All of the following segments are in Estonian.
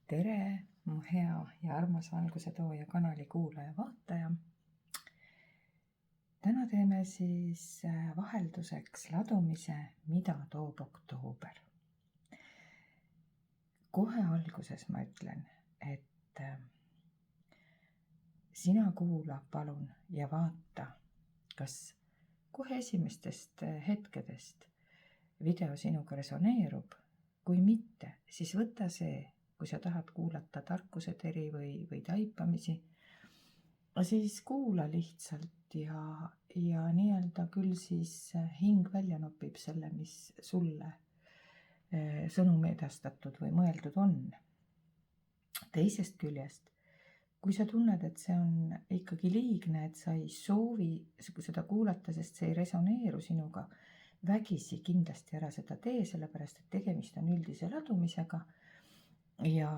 Tere, mu hea ja armas Valguse Tooja kanali kuulaja-vaataja. Täna teeme siis vahelduseks ladumise, mida toob oktoober. Kohe alguses ma ütlen, et sina kuula palun ja vaata, kas kohe esimestest hetkedest video sinuga resoneerub. Kui mitte, siis võta see, kui sa tahad kuulata tarkuseteri või taipamisi, siis kuula lihtsalt ja nii-öelda küll siis hing välja nopib selle, mis sulle sõnum edastatud või mõeldud on. Teisest küljest, kui sa tunned, et see on ikkagi liigne, et sa ei soovi seda kuulata, sest see ei resoneeru sinuga, vägisi kindlasti ära seda tee, sellepärast et tegemist on üldise ladumisega. Ja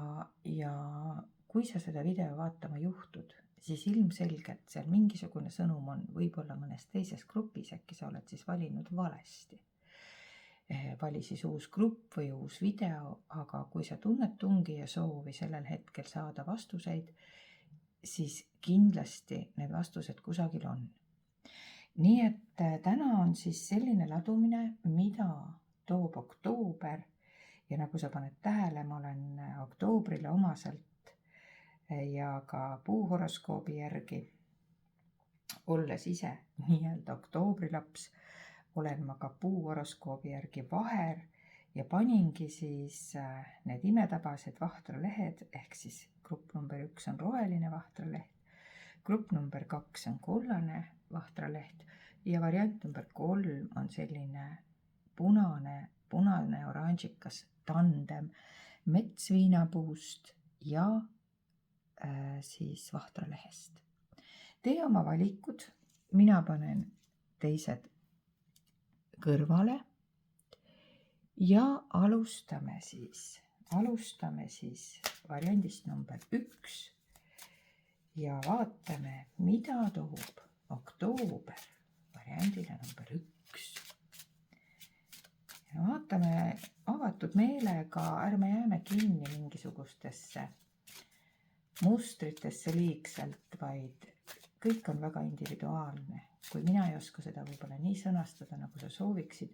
kui sa seda video vaatama juhtud, siis ilmselgelt seal mingisugune sõnum on, võib-olla mõnes teises grupis, äkki sa oled siis valinud valesti. Vali siis uus grupp või uus video, aga kui sa tunned tungi ja soovi sellel hetkel saada vastuseid, siis kindlasti need vastused kusagil on. Nii et täna on siis selline ladumine, mida toob oktoober. Ja nagu sa paned tähele, ma olen oktoobrile omaselt ja ka puuhoroskoobi järgi, olles ise nii-öelda oktoobrilaps, olen ma ka puuhoroskoobi järgi vaher ja paningi siis need imetabased vahtralehed, ehk siis grupp number 1 on roheline vahtraleht, grupp number 2 on kollane vahtraleht ja variant number 3 on selline punane oranžikas tandem metsviinapuust ja siis vahtralehest. Tee oma valikud, mina panen teised kõrvale ja alustame siis variandist number 1 ja vaatame, mida toob oktoober variandile number 1. Ja vaatame avatud meelega, ärme jääme kinni mingisugustesse mustritesse liigselt, vaid kõik on väga individuaalne. Kui mina ei oska seda võib-olla nii sõnastada, nagu sa sooviksid,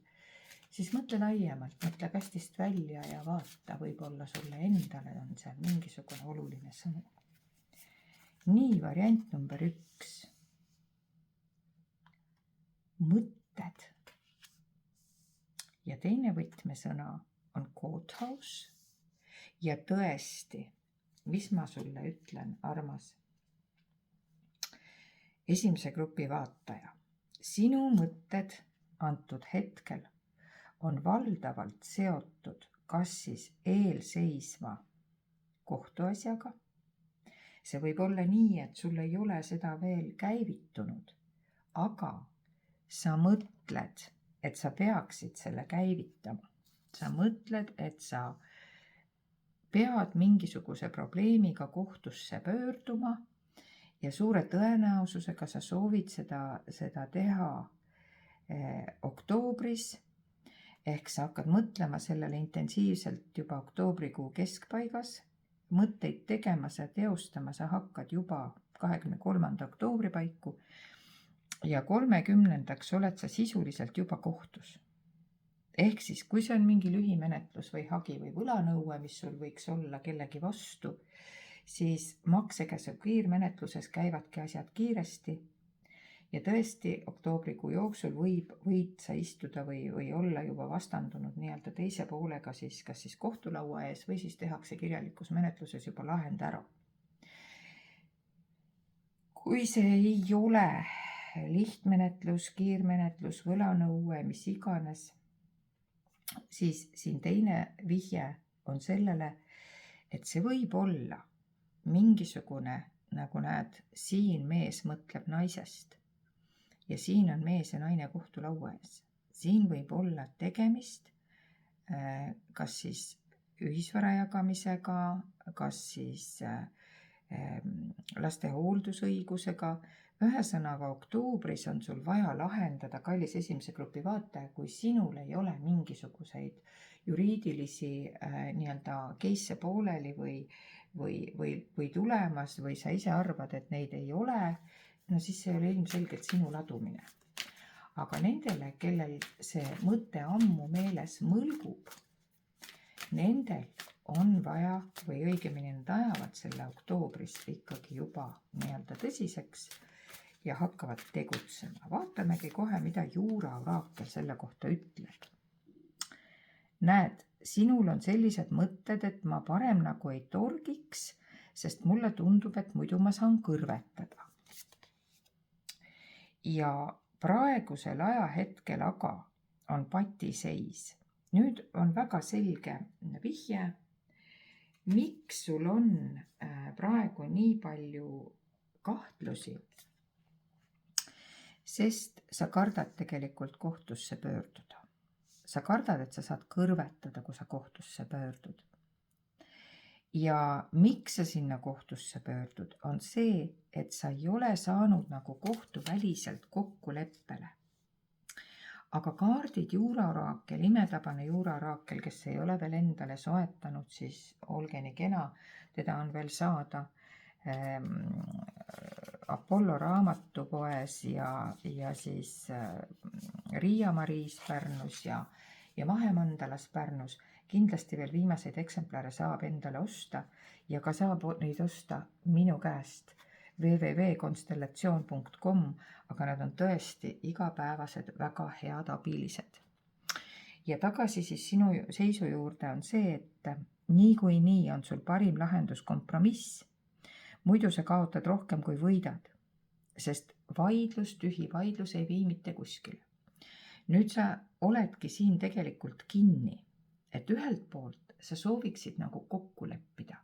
siis mõtle laiemalt, mõtle kastist välja ja vaata, võib-olla sulle endale on seal mingisugune oluline sõnum. Nii, variant number 1. Mõtted. Ja teine võtmesõna on courthouse ja tõesti, mis ma sulle ütlen, armas esimese grupi vaataja, sinu mõtted antud hetkel on valdavalt seotud kas siis eelseisva kohtuasjaga. See võib olla nii, et sul ei ole seda veel käivitunud, aga sa mõtled, et sa peaksid selle käivitama. Sa mõtled, et sa pead mingisuguse probleemiga kohtusse pöörduma ja suure tõenäosusega sa soovid seda teha oktoobris, ehk sa hakkad mõtlema sellele intensiivselt juba oktoobrikuu keskpaigas, mõtteid tegema sa teostama sa hakkad juba 23. oktoobri paiku ja 30. oled sa sisuliselt juba kohtus. Ehk siis, kui see on mingi lühimenetlus või hagi või võlanõue, mis sul võiks olla kellegi vastu, siis maksekäsu kiirmenetluses käivadki asjad kiiresti ja tõesti oktoobrikuu jooksul võid sa istuda või olla juba vastandunud nii-öelda teise poolega siis kas siis kohtulaua ees või siis tehakse kirjalikus menetluses juba lahend ära. Kui see ei ole lihtmenetlus, kiirmenetlus, võlanõue, mis iganes, siis siin teine vihje on sellele, et see võib olla mingisugune, nagu näed, siin mees mõtleb naisest ja siin on mees ja naine kohtulaua ees. Siin võib olla tegemist kas siis ühisvara jagamisega, kas siis laste hooldusõigusega Ühesõnaga, oktoobris on sul vaja lahendada, kallis esimese grupi vaataja, kui sinul ei ole mingisuguseid juriidilisi nii-öelda case'e pooleli või tulemas või sa ise arvad, et neid ei ole, no siis see ei ole ilmselgelt sinu ladumine. Aga nendele, kellel see mõte ammu meeles mõlgub, nendel on vaja või õigemini nad ajavad selle oktoobris ikkagi juba nii-öelda tõsiseks ja hakkavad tegutsema. Vaatamegi kohe, mida juuraoraakel selle kohta ütleb. Näed, sinul on sellised mõtted, et ma parem nagu ei torgiks, sest mulle tundub, et muidu ma saan kõrvetada. Ja praegusel ajahetkel aga on patiseis. Nüüd on väga selge vihje, miks sul on praegu nii palju kahtlusi, sest sa kardad tegelikult kohtusse pöörduda. Sa kardad, et sa saad kõrvetada, kui sa kohtusse pöördud. Ja miks sa sinna kohtusse pöördud, on see, et sa ei ole saanud nagu kohtuväliselt kokkuleppele. Aga kaardid juuraoraakel, imetabane juuraoraakel, kes ei ole veel endale soetanud, siis olge nii kena, teda on veel saada Apollo raamatupoes ja siis Riia Mariis Pärnus ja Mahemandalas Pärnus. Kindlasti veel viimaseid eksemplare saab endale osta ja ka saab neid osta minu käest www.constellation.com, aga nad on tõesti igapäevased väga head abilised. Ja tagasi siis sinu seisu juurde on see, et niikuinii on sul parim lahendus kompromiss. Muidu sa kaotad rohkem kui võidad, sest tühi vaidlus ei vii mitte kuskile. Nüüd sa oledki siin tegelikult kinni, et ühelt poolt sa sooviksid nagu kokku leppida.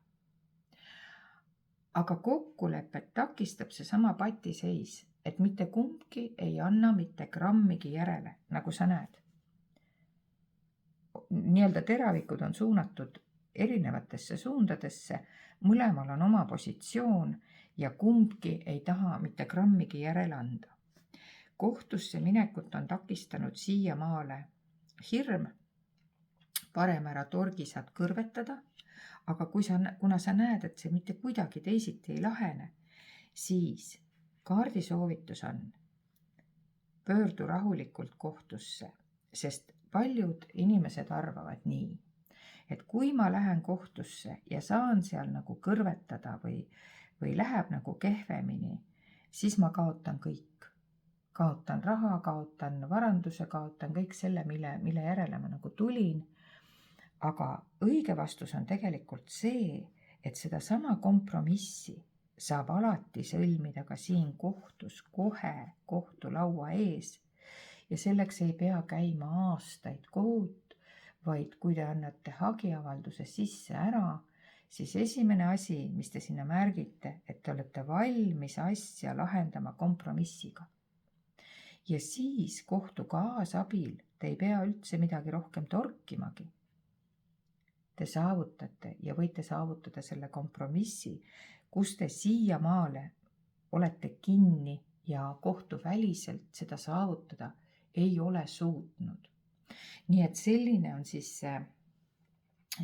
Aga kokkulepet takistab see sama patiseis, et mitte kumbki ei anna mitte grammigi järele, nagu sa näed. Nii-öelda teravikud on suunatud erinevatesse suundadesse, mõlemal on oma positsioon ja kumbki ei taha mitte grammigi järele anda. Kohtusse minekut on takistanud siiamaale hirm, parem ära torgi saad kõrvetada, aga kuna sa näed, et see mitte kuidagi teisiti ei lahene, siis kaardisoovitus on pöördu rahulikult kohtusse, sest paljud inimesed arvavad nii, et kui ma lähen kohtusse ja saan seal nagu kõrvetada või läheb nagu kehvemini, siis ma kaotan kõik. Kaotan raha, kaotan varanduse, kaotan kõik selle, mille järele ma nagu tulin. Aga õige vastus on tegelikult see, et seda sama kompromissi saab alati sõlmida ka siin kohtus kohe kohtulaua ees. Ja selleks ei pea käima aastaid kohut, vaid kui te annate hagiavalduse sisse ära, siis esimene asi, mis te sinna märgite, et te olete valmis asja lahendama kompromissiga. Ja siis kohtu kaasabil te ei pea üldse midagi rohkem torkimagi. Te saavutate ja võite saavutada selle kompromissi, kus te siiamaale olete kinni ja kohtuväliselt seda saavutada ei ole suutnud. Nii et selline on siis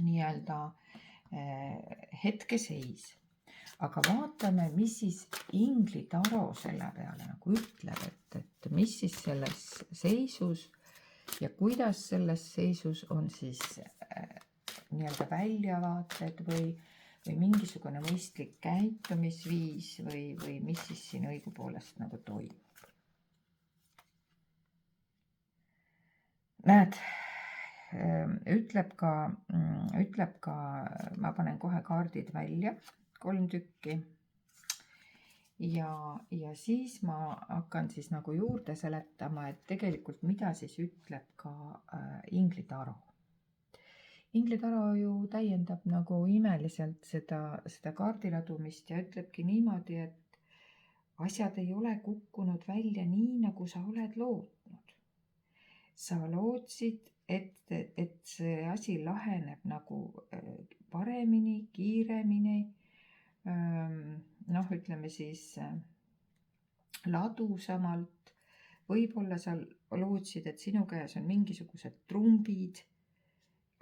nii-öelda hetkeseis. Aga vaatame, mis siis inglitaro selle peale nagu ütleb, et mis siis selles seisus ja kuidas selles seisus on siis nii-öelda väljavaated või mingisugune mõistlik käitumisviis või mis siis siin õigupoolest nagu toimub. Näed, ütleb ka, ma panen kohe kaardid välja, 3 tükki. Ja siis ma hakkan siis nagu juurde seletama, et tegelikult mida siis ütleb ka inglitaro. Inglitaro ju täiendab nagu imeliselt seda kaardiladumist ja ütlebki niimoodi, et asjad ei ole kukkunud välja nii, nagu sa oled lootnud. Sa lootsid, et see asi laheneb nagu paremini, kiiremini, ütleme siis ladusamalt. Võib-olla sa lootsid, et sinu käes on mingisugused trumbid,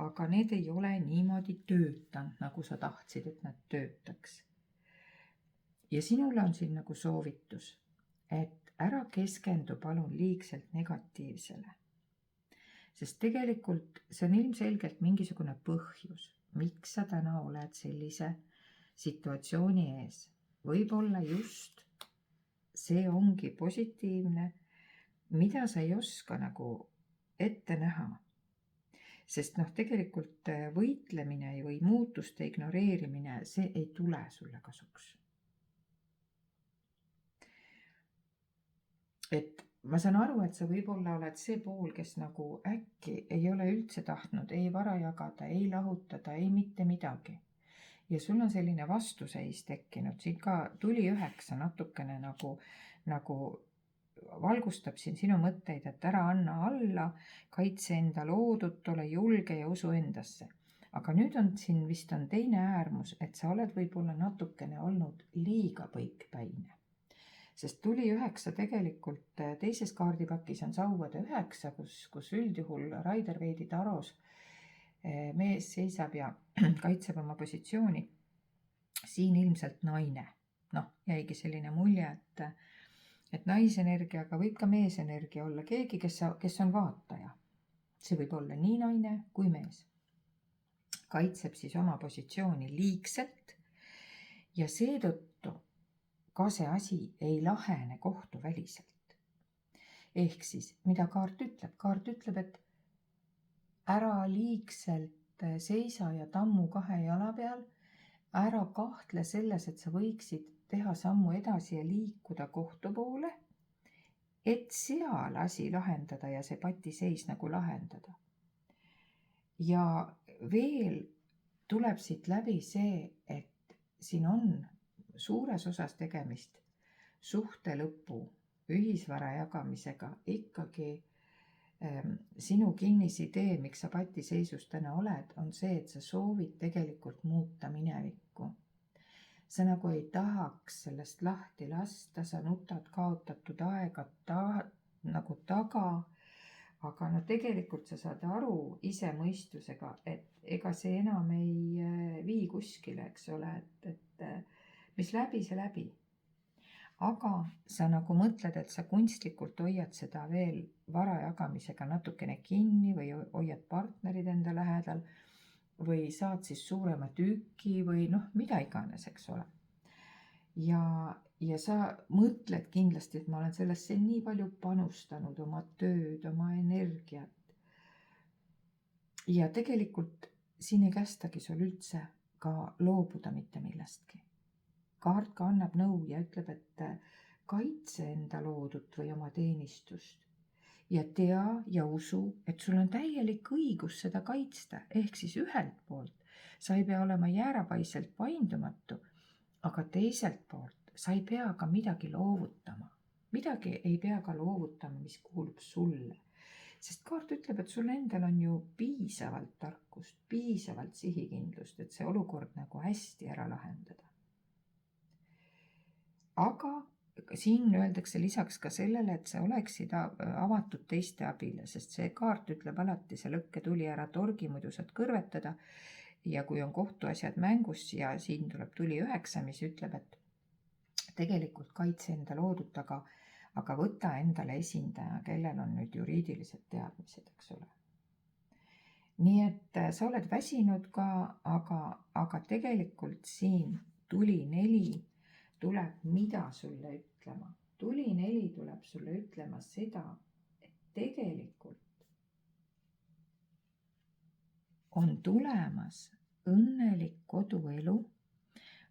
aga need ei ole niimoodi töötanud, nagu sa tahtsid, et nad töötaks. Ja sinule on siin nagu soovitus, et ära keskendu palun liigselt negatiivsele. Sest tegelikult see on ilmselgelt mingisugune põhjus, miks sa täna oled sellise situatsiooni ees. Võib-olla just see ongi positiivne, mida sa ei oska nagu ette näha. Sest tegelikult võitlemine või muutuste ignoreerimine, see ei tule sulle kasuks. Et ma saan aru, et sa võib-olla oled see pool, kes nagu äkki ei ole üldse tahtnud ei vara jagada, ei lahutada, ei mitte midagi. Ja sul on selline vastuseis tekkinud, siin ka tuli 9 natukene nagu valgustab siin sinu mõtteid, et ära anna alla, kaitse enda loodut, ole julge ja usu endasse. Aga nüüd on siin vist on teine äärmus, et sa oled võib-olla natukene olnud liiga põikpäine. Sest tuli 9 tegelikult teises kaardipakis on sauvade 9, kus üldjuhul Rider-Waite'i taros mees seisab ja kaitseb oma positsiooni. Siin ilmselt naine. Jäigi selline mulje, et naisenergiaga võib ka meesenergia olla keegi, kes on vaataja. See võib olla nii naine kui mees. Kaitseb siis oma positsiooni liigselt ja seetõttu ka see asi ei lahene kohtuväliselt. Ehk siis, mida kaart ütleb? Kaart ütleb, et ära liigselt seisa ja tammu 2 jala peal, ära kahtle selles, et sa võiksid teha sammu edasi ja liikuda kohtu poole, et seal asi lahendada ja see patiseis nagu lahendada. Ja veel tuleb siit läbi see, et siin on suures osas tegemist suhte lõpu, ühisvara jagamisega, ikkagi sinu kinnisidee, miks sa patiseisus täna oled, on see, et sa soovid tegelikult muuta minevikku. Sa nagu ei tahaks sellest lahti lasta, sa nutad kaotatud aega nagu taga, aga tegelikult sa saad aru ise mõistusega, et ega see enam ei vii kuskile, eks ole, et mis läbi, see läbi. Aga sa nagu mõtled, et sa kunstlikult hoiad seda veel vara jagamisega natukene kinni või hoiad partnerid enda lähedal või saad siis suurema tüki või mida iganes, eks ole. Ja sa mõtled kindlasti, et ma olen sellesse nii palju panustanud, oma tööd, oma energiat. Ja tegelikult siin ei kästagi sul üldse ka loobuda mitte millestki. Kaart ka annab nõu ja ütleb, et kaitse enda loodut või oma teenistust ja tea ja usu, et sul on täielik õigus seda kaitsta. Ehk siis ühelt poolt sa ei pea olema jäärapaiselt paindumatu, aga teiselt poolt sa ei pea ka midagi loovutama. Midagi ei pea ka loovutama, mis kuulub sulle. Sest kaart ütleb, et sul endal on ju piisavalt tarkust, piisavalt sihikindlust, et see olukord nagu hästi ära lahendada. Aga siin öeldakse lisaks ka sellele, et sa oleksid avatud teiste abile, sest see kaart ütleb alati, see lõkketuli ära torgi, muidu saad kõrvetada. Ja kui on kohtuasjad mängus ja siin tuleb tuli 9, mis ütleb, et tegelikult kaitse enda loodut, aga võta endale esindaja, kellel on nüüd juriidilised teadmised, eks ole. Nii et sa oled väsinud ka, aga tegelikult siin tuli 4 tuleb mida sulle ütlema. Tuli 4 tuleb sulle ütlema seda, et tegelikult on tulemas õnnelik koduelu,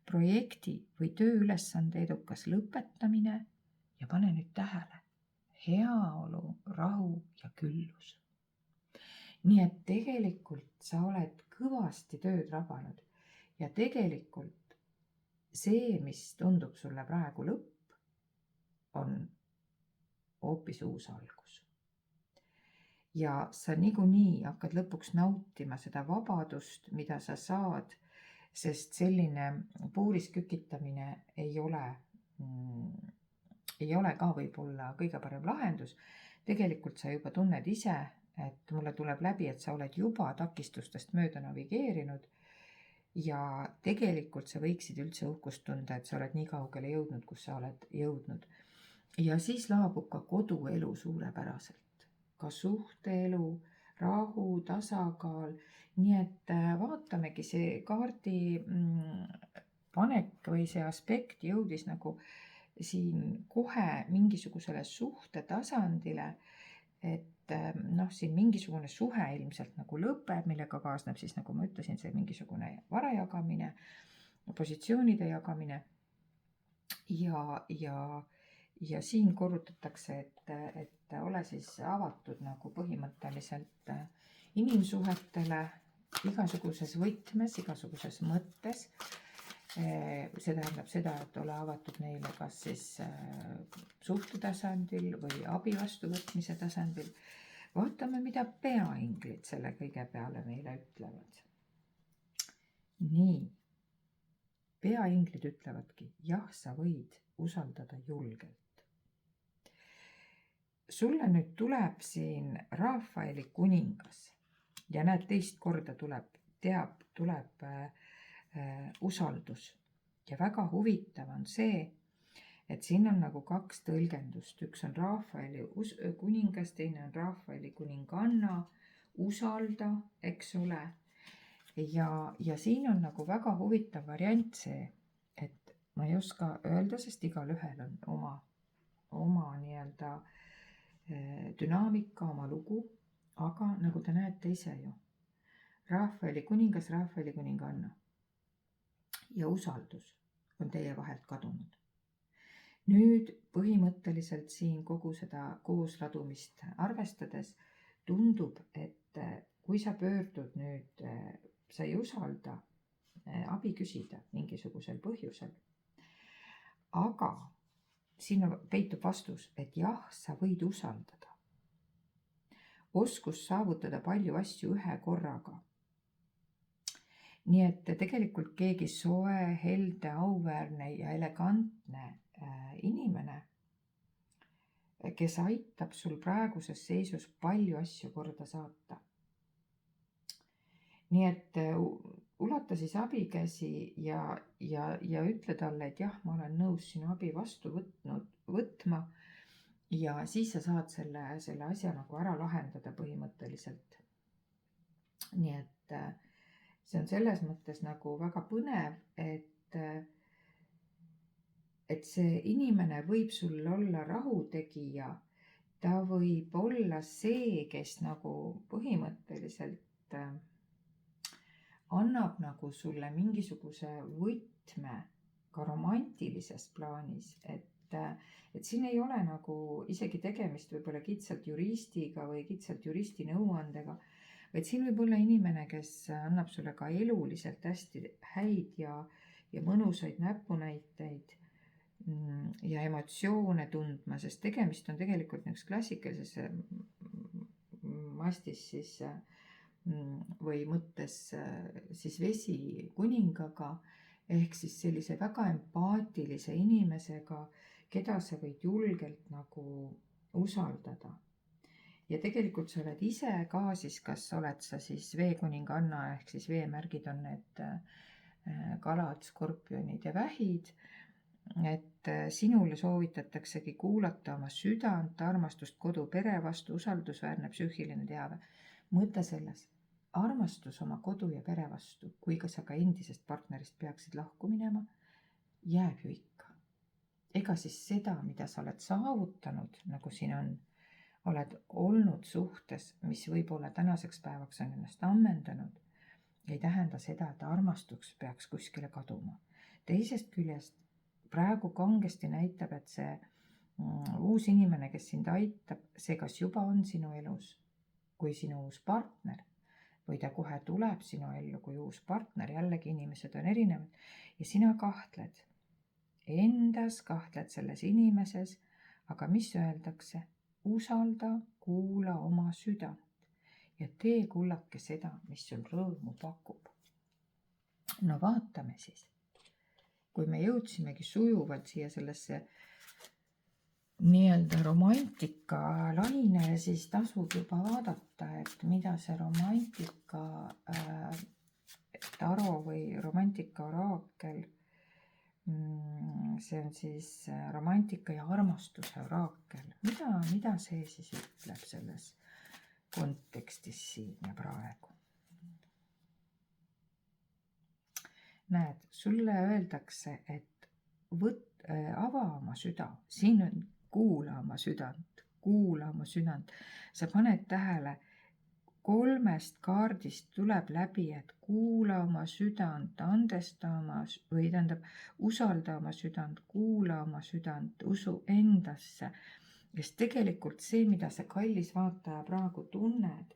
projekti või tööülesande edukas lõpetamine ja pane nüüd tähele, heaolu, rahu ja küllus. Nii et tegelikult sa oled kõvasti tööd rabanud ja tegelikult see, mis tundub sulle praegu lõpp, on hoopis uus algus. Ja sa niikuinii hakkad lõpuks nautima seda vabadust, mida sa saad, sest selline puuris kükitamine ei ei ole ka võib-olla kõige parem lahendus. Tegelikult sa juba tunned ise, et mulle tuleb läbi, et sa oled juba takistustest mööda navigeerinud ja tegelikult sa võiksid üldse uhkust tunda, et sa oled nii kaugele jõudnud, kus sa oled jõudnud. Ja siis laabub ka koduelu suurepäraselt, ka suhteelu, rahu, tasakaal. Nii et vaatamegi, see kaardi panek või see aspekt jõudis nagu siin kohe mingisugusele suhte tasandile, et siin mingisugune suhe ilmselt nagu lõpeb, millega kaasneb siis, nagu ma ütlesin, see mingisugune vara jagamine, positsioonide jagamine ja siin korrutatakse, et ole siis avatud nagu põhimõtteliselt inimsuhetele igasuguses võtmes, igasuguses mõttes. See tähendab seda, et ole avatud neile kas siis suhte tasandil või abi vastuvõtmise tasandil. Vaatame, mida peainglid selle kõige peale meile ütlevad. Nii, peainglid ütlevadki, jah, sa võid usaldada julgelt. Sulle nüüd tuleb siin Rafaeli kuningas ja näed, teist korda tuleb usaldus. Ja väga huvitav on see, et siin on nagu kaks tõlgendust. Üks on Rafaeli kuningas, teine on Rafaeli kuninganna, usalda, eks ole. Ja siin on nagu väga huvitav variant see, et ma ei oska öelda, sest igalühel on oma nii-öelda dünaamika, oma lugu, aga nagu te näete ise ju, Rafaeli kuningas, Rafaeli kuninganna ja usaldus on teie vahelt kadunud. Nüüd põhimõtteliselt siin kogu seda koosladumist arvestades tundub, et kui sa pöördud nüüd, sa ei usalda abi küsida mingisugusel põhjusel, aga siin peitub vastus, et jah, sa võid usaldada. Oskus saavutada palju asju ühe korraga. Nii et tegelikult keegi soe, helde, auväärne ja elegantne inimene, kes aitab sul praeguses seisus palju asju korda saata. Nii et ulata siis abikäsi ja ütle talle, et jah, ma olen nõus sinu abi vastu võtma ja siis sa saad selle asja nagu ära lahendada põhimõtteliselt. Nii et see on selles mõttes nagu väga põnev, et see inimene võib sul olla rahutegija, ta võib olla see, kes nagu põhimõtteliselt annab nagu sulle mingisuguse võtme ka romantilises plaanis, et siin ei ole nagu isegi tegemist võib-olla kitsalt juristiga või kitsalt juristi nõuandega, vaid siin võib olla inimene, kes annab sulle ka eluliselt hästi häid ja mõnusaid näpunäiteid ja emotsioone tundma, sest tegemist on tegelikult üks klassikalises mastis siis või mõttes siis vesikuningaga ehk siis sellise väga empaatilise inimesega, keda sa võid julgelt nagu usaldada. Ja tegelikult sa oled ise ka siis, kas oled sa siis veekuninganna ehk siis veemärgid on need kalad, skorpionid ja vähid, et sinule soovitataksegi kuulata oma südant, armastust kodu, pere vastu, usaldusväärne psüühiline teave. Mõte selles, armastus oma kodu ja pere vastu, kui ka sa ka endisest partnerist peaksid lahku minema, jääb ju ikka. Ega siis seda, mida sa oled saavutanud, nagu siin on, oled olnud suhtes, mis võib-olla tänaseks päevaks on ennast ammendanud, ei tähenda seda, et armastus peaks kuskile kaduma. Teisest küljest praegu kangesti näitab, et see uus inimene, kes sind aitab, see kas juba on sinu elus kui sinu uus partner või ta kohe tuleb sinu ellu kui uus partner, jällegi inimesed on erinevad ja sina kahtled endas, kahtled selles inimeses, aga mis öeldakse? Usalda, kuula oma südant ja tee kullake seda, mis sul rõõmu pakub. No vaatame siis, kui me jõudsimegi sujuvalt siia sellesse nii-öelda romantikalainele, siis tasub juba vaadata, et mida see romantika taro või romantika oraakel, see on siis romantika ja armastuse oraakel, mida see siis ütleb selles kontekstis siin ja praegu. Näed, sulle öeldakse, et ava oma süda, siin on kuula oma südant. Sa paned tähele, 3 kaardist tuleb läbi, et kuula oma südant, andesta või tähendab, usalda oma südant, kuula oma südant, usu endasse. Sest tegelikult see, mida sa, kallis vaataja, praegu tunned,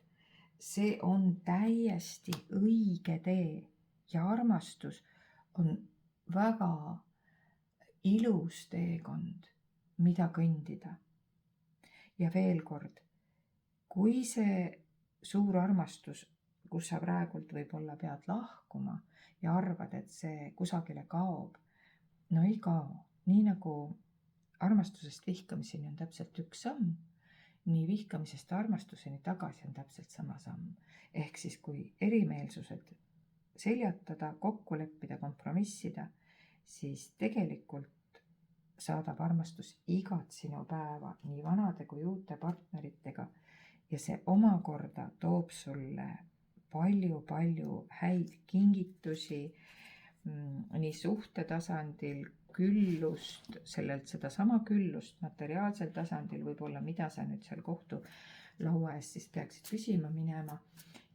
see on täiesti õige tee ja armastus on väga ilus teekond, mida kõndida. Ja veel kord, kui see suur armastus, kus sa praegult võib-olla pead lahkuma ja arvad, et see kusagile kaob, no ei kao. Nii nagu armastusest vihkamiseni on täpselt üks samm, nii vihkamisest armastuseni tagasi on täpselt sama samm. Ehk siis, kui erimeelsused seljatada, kokku leppida, kompromissida, siis tegelikult saadab armastus igat sinu päeva nii vanade kui uute partneritega ja see omakorda toob sulle palju häid kingitusi nii suhte tasandil, küllust, sedasama küllust materiaalsel tasandil, võib-olla mida sa nüüd seal kohtulaua ees siis peaksid küsima minema.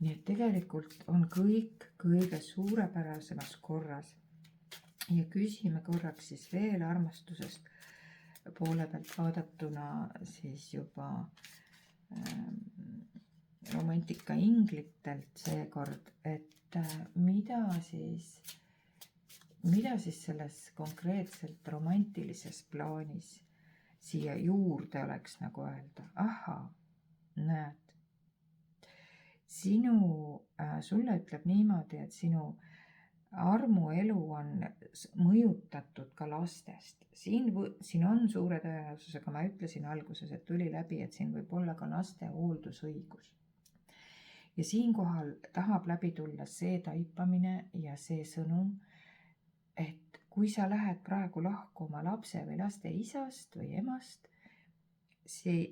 Nii et tegelikult on kõik kõige suurepärasemas korras. Ja küsime korraks siis veel armastusest poole pealt vaadatuna siis juba romantika inglitelt seekord, et mida siis selles konkreetselt romantilises plaanis siia juurde oleks nagu öelda. Ahhaa, näed, sulle ütleb niimoodi, et sinu armuelu on mõjutatud ka lastest. Siin on suure tõenäosusega, ma ütlesin alguses, et tuli läbi, et siin võib olla ka laste hooldusõigus. Ja siinkohal tahab läbi tulla see taipamine ja see sõnum, et kui sa lähed praegu lahku oma lapse või laste isast või emast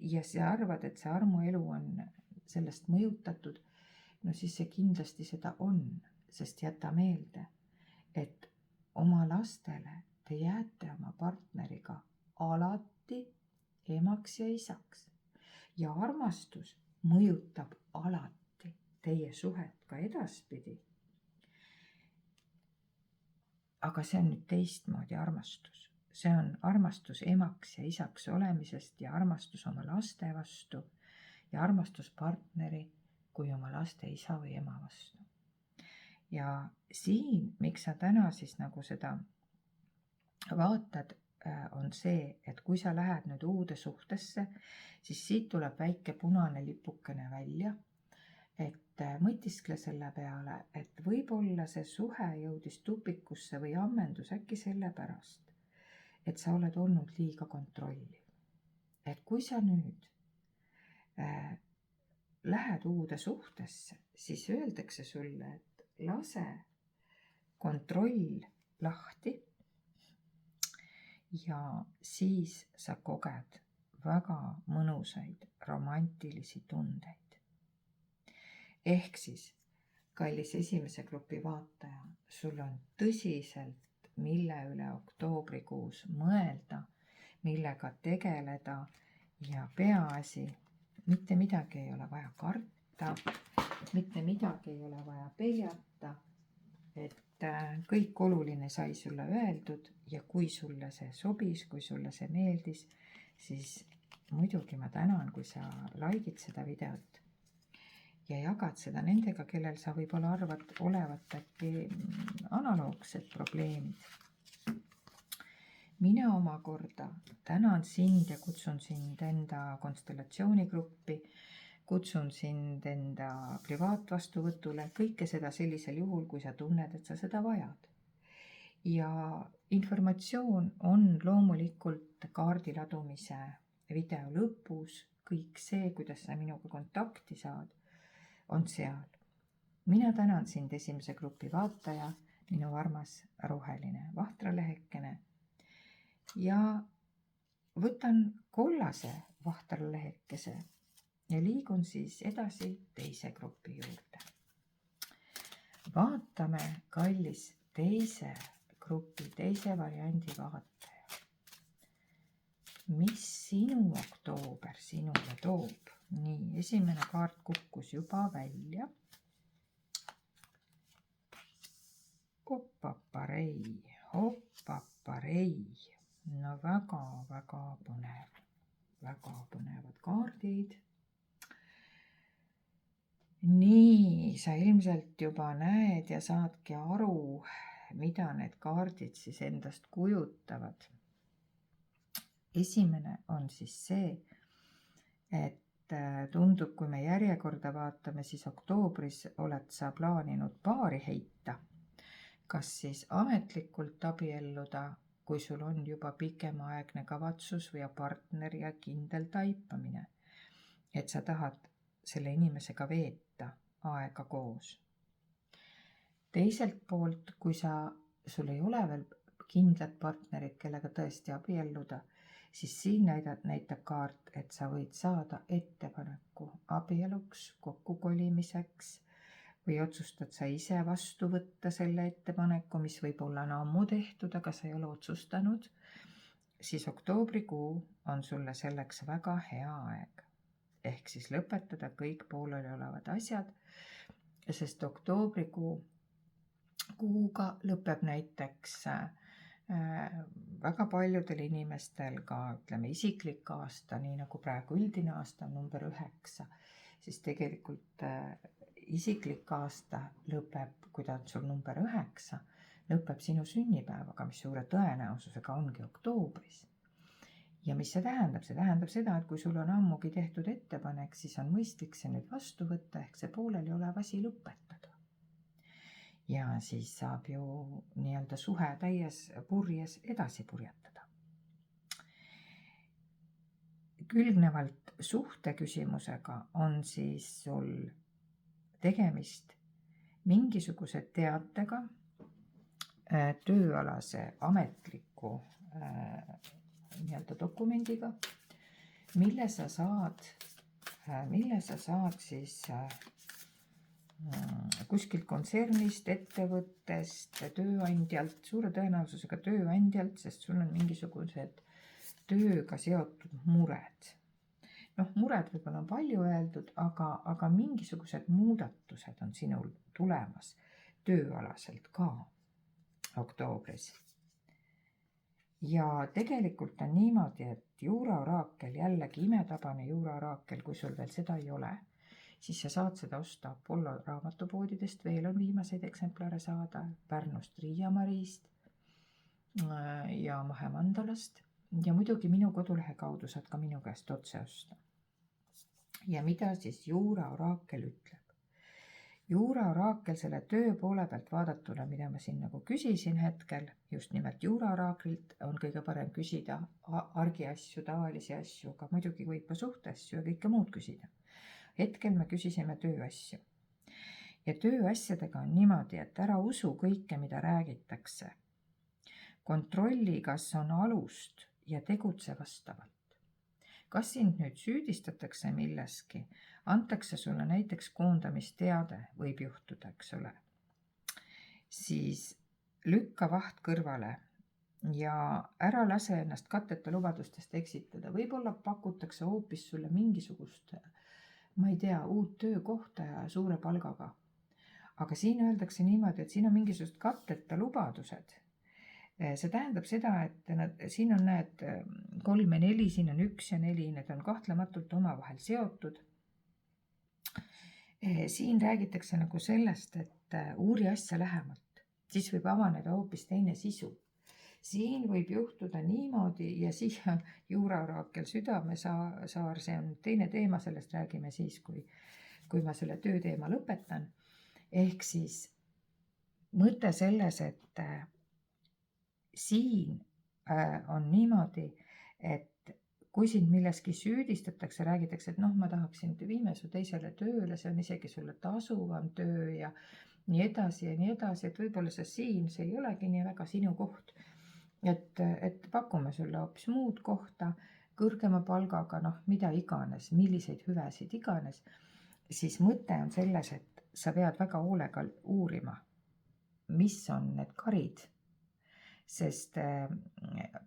ja sa arvad, et see armuelu on sellest mõjutatud, no siis see kindlasti seda on. Sest jäta meelde, et oma lastele te jääte oma partneriga alati emaks ja isaks. Ja armastus mõjutab alati teie suhet ka edaspidi. Aga see on nüüd teistmoodi armastus. See on armastus emaks ja isaks olemisest ja armastus oma laste vastu ja armastus partneri kui oma laste isa või ema vastu. Ja siin, miks sa täna siis nagu seda vaatad, on see, et kui sa lähed nüüd uude suhtesse, siis siit tuleb väike punane lipukene välja, et mõtiskle selle peale, et võib-olla see suhe jõudis tupikusse või ammendus äkki sellepärast, et sa oled olnud liiga kontrolliv. Et kui sa nüüd lähed uude suhtesse, siis öeldakse sulle, et lase kontroll lahti ja siis sa koged väga mõnusaid romantilisi tundeid. Ehk siis, kallis esimese grupi vaataja, sul on tõsiselt, mille üle oktoobrikuus mõelda, millega tegeleda ja peaasi, mitte midagi ei ole vaja karta, mitte midagi ei ole vaja peljata, et kõik oluline sai sulle öeldud ja kui sulle see sobis, kui sulle see meeldis, siis muidugi ma tänan, kui sa like'id seda videot ja jagad seda nendega, kellel sa võib-olla arvad olevat äkki analoogsed probleemid. Mina omakorda tänan sind ja kutsun sind enda konstellatsioonigruppi, kutsun sind enda privaatvastuvõtule, kõike seda sellisel juhul, kui sa tunned, et sa seda vajad. Ja informatsioon on loomulikult kaardiladumise video lõpus, kõik see, kuidas sa minuga kontakti saad, on seal. Mina tänan sind, esimese grupi vaataja, minu armas roheline vahtralehekene ja võtan kollase vahtralehekese ja liigun siis edasi teise grupi juurde. Vaatame, kallis, teise grupi, teise variandi vaataja. Mis sinu oktoober sinule toob? Nii, esimene kaart kukkus juba välja. Hoppaparei. No väga põnev. Väga põnevad kaardid. Nii, sa ilmselt juba näed ja saadki aru, mida need kaardid siis endast kujutavad. Esimene on siis see, et tundub, kui me järjekorda vaatame, siis oktoobris oled sa plaaninud paari heita. Kas siis ametlikult abielluda, kui sul on juba pikemaaegne kavatsus või partner ja kindel taipamine, et sa tahad selle inimesega veeta aega koos. Teiselt poolt, kui sul ei ole veel kindlat partnerit, kellega tõesti abielluda, siis siin näitab kaart, et sa võid saada ettepaneku abieluks, kokkukolimiseks või otsustad sa ise vastu võtta selle ettepaneku, mis võib-olla on ammu tehtud, aga sa ei ole otsustanud, siis oktoobrikuu on sulle selleks väga hea aeg. Ehk siis lõpetada kõik pooleli olevad asjad, sest oktoobrikuuga lõpeb näiteks väga paljudel inimestel ka, ütleme, isiklik aasta, nii nagu praegu üldine aasta on number 9, siis tegelikult isiklik aasta lõpeb, kui ta on sul number 9, lõpeb sinu sünnipäevaga, mis suure tõenäosusega ongi oktoobris. Ja mis see tähendab? See tähendab seda, et kui sul on ammugi tehtud ettepanek, siis on mõistlik see nüüd vastu võtta, ehk see pooleli olev asi lõpetada. Ja siis saab ju nii-öelda suhe täies purjes edasi purjetada. Külgnevalt suhte küsimusega on siis sul tegemist mingisuguse teatega, tööalase ametliku nii-öelda dokumendiga, mille sa saad siis kuskilt kontsernist, ettevõttest, tööandjalt, suure tõenäosusega tööandjalt, sest sul on mingisugused tööga seotud mured. Mured võib-olla on palju öeldud, aga mingisugused muudatused on sinul tulemas tööalaselt ka oktoobris. Ja tegelikult on niimoodi, et juuraoraakel, jällegi imetabane juuraoraakel, kui sul veel seda ei ole, siis sa saad seda osta Apollo raamatupoodidest, veel on viimaseid eksemplare saada, Pärnust Riia-Mariist ja Mahemandalast ja muidugi minu kodulehe kaudu saad ka minu käest otse osta. Ja mida siis juuraoraakel ütleb? Juuraoraakel selle töö poole pealt vaadatuna, mida ma siin nagu küsisin hetkel, just nimelt juuraoraaklilt on kõige parem küsida argiasju, tavalisi asju, aga muidugi võib ka suhteasju ja kõike muud küsida. Hetkel me küsisime tööasju. Ja tööasjadega on niimoodi, et ära usu kõike, mida räägitakse. Kontrolli, kas on alust ja tegutse vastavalt. Kas sind nüüd süüdistatakse milleski, antakse sulle näiteks koondamisteade, võib juhtuda, eks ole. Siis lükka vaht kõrvale ja ära lase ennast katteta lubadustest eksitada. Võib-olla pakutakse hoopis sulle mingisugust, ma ei tea, uut töökohta ja suure palgaga. Aga siin öeldakse niimoodi, et siin on mingisugust katteta lubadused. See tähendab seda, et siin on 3 ja 4, siin on 1 ja 4, need on kahtlematult omavahel seotud. Siin räägitakse nagu sellest, et uuri asja lähemalt, siis võib avaneda hoopis teine sisu. Siin võib juhtuda niimoodi ja siia juuraoraakel Südamesaar, see on teine teema, sellest räägime siis, kui ma selle tööteema lõpetan. Ehk siis mõte selles, et siin on niimoodi, et kui sind milleski süüdistatakse, räägitakse, et noh, ma tahaksin, et viime su teisele tööle, see on isegi sulle tasuvam töö ja nii edasi ja nii edasi, et võib-olla see ei olegi nii väga sinu koht. Et pakume sulle hoopis muud kohta, kõrgema palgaga, noh, mida iganes, milliseid hüvesid iganes, siis mõte on selles, et sa pead väga hoolega uurima, mis on need karid, sest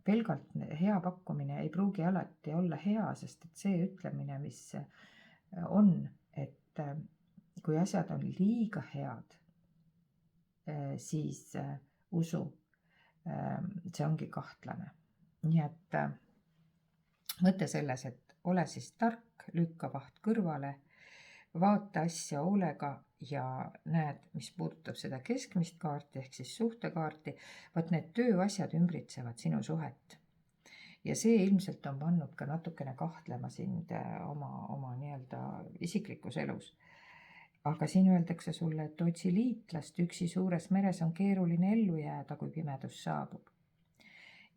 pelgalt hea pakkumine ei pruugi alati olla hea, sest et see ütlemine, mis on, et kui asjad on liiga head, siis usu, see ongi kahtlane. Nii et mõte selles, et ole siis tark, lükka vaht kõrvale, vaata asja hoolega ja näed, mis puudutab seda keskmist kaarti ehk siis suhtekaarti, vaat need tööasjad ümbritsevad sinu suhet. Ja see ilmselt on pannud ka natukene kahtlema sind oma nii-öelda isiklikus elus. Aga siin öeldakse sulle, et otsi liitlast, üksi suures meres on keeruline ellu jääda, kui pimedus saabub.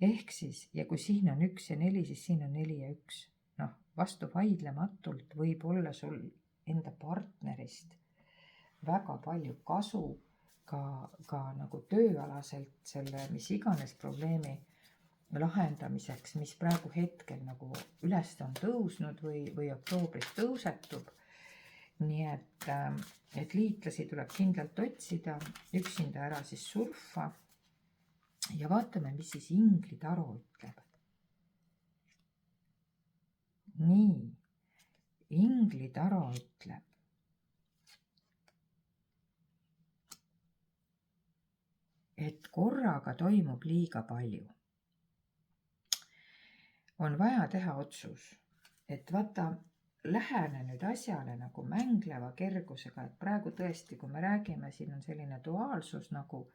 Ehk siis, ja kui siin on 1 ja 4, siis siin on 4 ja 1. Noh, vastu vaidlematult võib olla sul enda partnerist väga palju kasu ka nagu tööalaselt selle mis iganes probleemi lahendamiseks, mis praegu hetkel nagu üles on tõusnud või oktoobris tõusetub. Nii et liitlasi tuleb kindlalt otsida, üksinda ära siis surfa ja vaatame, mis siis Ingli Taro ütleb. Nii, Ingli Taro ütleb, et korraga toimub liiga palju. On vaja teha otsus, et vaata, lähene nüüd asjale nagu mängleva kergusega, et praegu tõesti, kui me räägime, siin on selline duaalsus nagu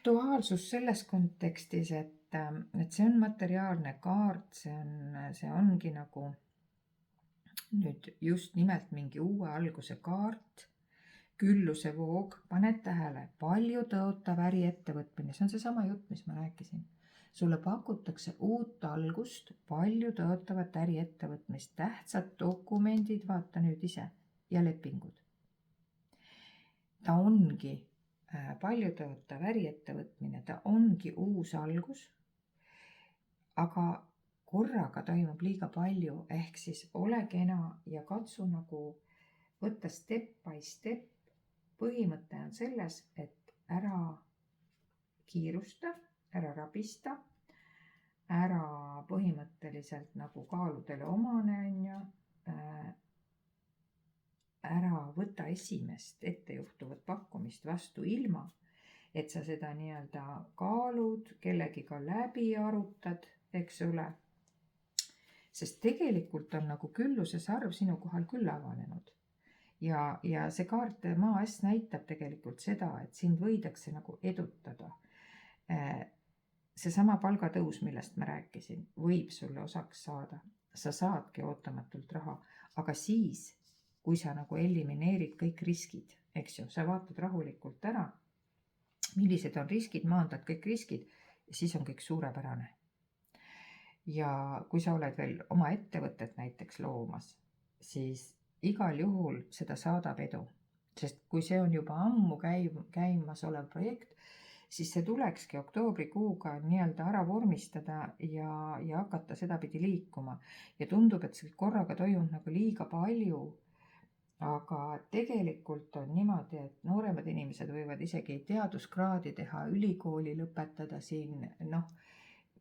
duaalsus selles kontekstis, et see on materiaalne kaart, see ongi nagu nüüd just nimelt mingi uue alguse kaart, külluse voog, paned tähele, palju tõotav äriettevõtmine, see on seesama jutt, mis ma rääkisin. Sulle pakutakse uut algust, palju tõotavat äriettevõtmist, tähtsad dokumendid, vaata nüüd ise, ja lepingud. Ta ongi palju tõotav äriettevõtmine, ta ongi uus algus, aga korraga toimub liiga palju, ehk siis ole kena ja katsu nagu võtta step by step. Põhimõte on selles, et ära kiirusta, ära rabista, ära põhimõtteliselt nagu kaaludele omane on ju, ära võta esimest ettejuhtuvat pakkumist vastu ilma, et sa seda nii-öelda kaalud, kellegiga läbi arutad, eks ole. Sest tegelikult on nagu külluse sarv sinu kohal küll avanenud. Ja see kaart Maa S näitab tegelikult seda, et sind võidakse nagu edutada. Seesama palgatõus, millest ma rääkisin, võib sulle osaks saada. Sa saadki ootamatult raha, aga siis, kui sa nagu elimineerid kõik riskid, eks ju, sa vaatad rahulikult ära, millised on riskid, maandad kõik riskid ja siis on kõik suurepärane. Ja kui sa oled veel oma ettevõtet näiteks loomas, siis igal juhul seda saadab edu, sest kui see on juba ammu käimas olev projekt, siis see tulekski oktoobrikuuga nii-öelda ära vormistada ja hakata sedapidi liikuma. Ja tundub, et see korraga toimub nagu liiga palju, aga tegelikult on niimoodi, et nooremad inimesed võivad isegi teaduskraadi teha, ülikooli lõpetada siin,